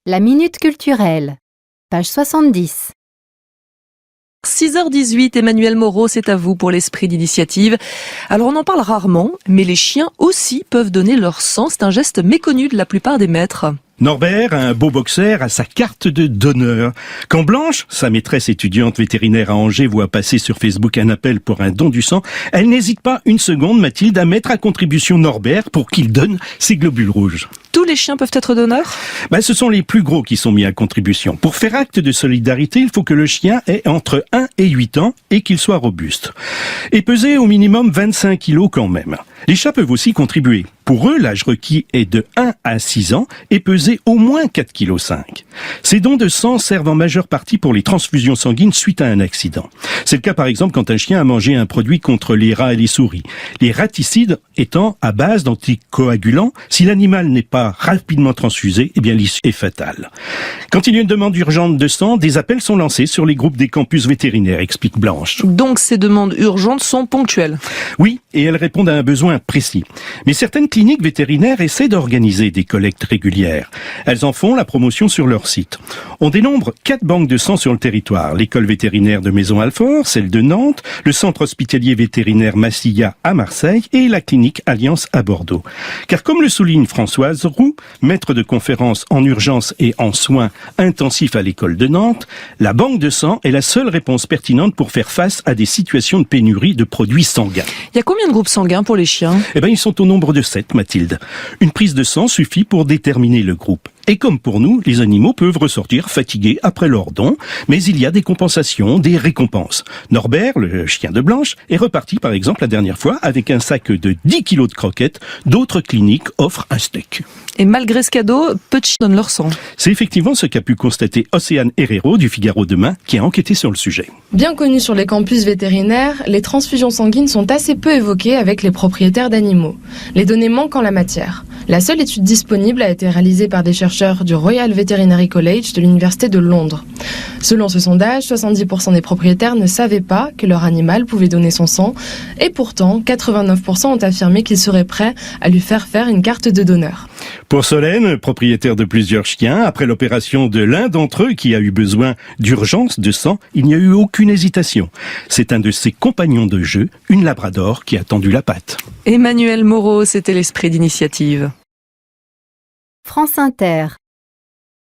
La minute culturelle, page 70. 6h18, Emmanuel Moreau, c'est à vous pour l'esprit d'initiative. Alors on en parle rarement, mais les chiens aussi peuvent donner leur sang. C'est un geste méconnu de la plupart des maîtres. Norbert, un beau boxeur, a sa carte de donneur. Quand Blanche, sa maîtresse étudiante vétérinaire à Angers, voit passer sur Facebook un appel pour un don du sang, elle n'hésite pas une seconde, Mathilde, à mettre à contribution Norbert pour qu'il donne ses globules rouges. Tous les chiens peuvent être donneurs ? Ce sont les plus gros qui sont mis à contribution. Pour faire acte de solidarité, il faut que le chien ait entre 1 et 8 ans et qu'il soit robuste. Et peser au minimum 25 kilos quand même. Les chats peuvent aussi contribuer. Pour eux, l'âge requis est de 1 à 6 ans et peser au moins 4,5 kg. Ces dons de sang servent en majeure partie pour les transfusions sanguines suite à un accident. C'est le cas par exemple quand un chien a mangé un produit contre les rats et les souris. Les raticides étant à base d'anticoagulants, si l'animal n'est pas rapidement transfusé, l'issue est fatale. Quand il y a une demande urgente de sang, des appels sont lancés sur les groupes des campus vétérinaires, explique Blanche. Donc ces demandes urgentes sont ponctuelles ? Oui, et elles répondent à un besoin précis. Mais certaines cliniques vétérinaires essaient d'organiser des collectes régulières. Elles en font la promotion sur leur site. On dénombre 4 banques de sang sur le territoire. L'école vétérinaire de Maison-Alfort, celle de Nantes, le centre hospitalier vétérinaire Massilia à Marseille et la clinique Alliance à Bordeaux. Car comme le souligne Françoise Roux, maître de conférences en urgence et en soins intensifs à l'école de Nantes, la banque de sang est la seule réponse pertinente pour faire face à des situations de pénurie de produits sanguins. Il y a combien de groupes sanguins pour les chiens ? Ils sont au nombre de 7, Mathilde. Une prise de sang suffit pour déterminer le groupe. Et comme pour nous, les animaux peuvent ressortir fatigués après leur don, mais il y a des compensations, des récompenses. Norbert, le chien de Blanche, est reparti par exemple la dernière fois avec un sac de 10 kilos de croquettes. D'autres cliniques offrent un steak. Et malgré ce cadeau, peu de chiens donnent leur sang. C'est effectivement ce qu'a pu constater Océane Herrero du Figaro Demain, qui a enquêté sur le sujet. Bien connu sur les campus vétérinaires, les transfusions sanguines sont assez peu évoquées avec les propriétaires d'animaux. Les données manquent en la matière. La seule étude disponible a été réalisée par des chercheurs du Royal Veterinary College de l'Université de Londres. Selon ce sondage, 70% des propriétaires ne savaient pas que leur animal pouvait donner son sang, et pourtant 89% ont affirmé qu'ils seraient prêts à lui faire une carte de donneur. Pour Solène, propriétaire de plusieurs chiens, après l'opération de l'un d'entre eux qui a eu besoin d'urgence de sang, il n'y a eu aucune hésitation. C'est un de ses compagnons de jeu, une labrador, qui a tendu la patte. Emmanuel Moreau, c'était l'esprit d'initiative. France Inter.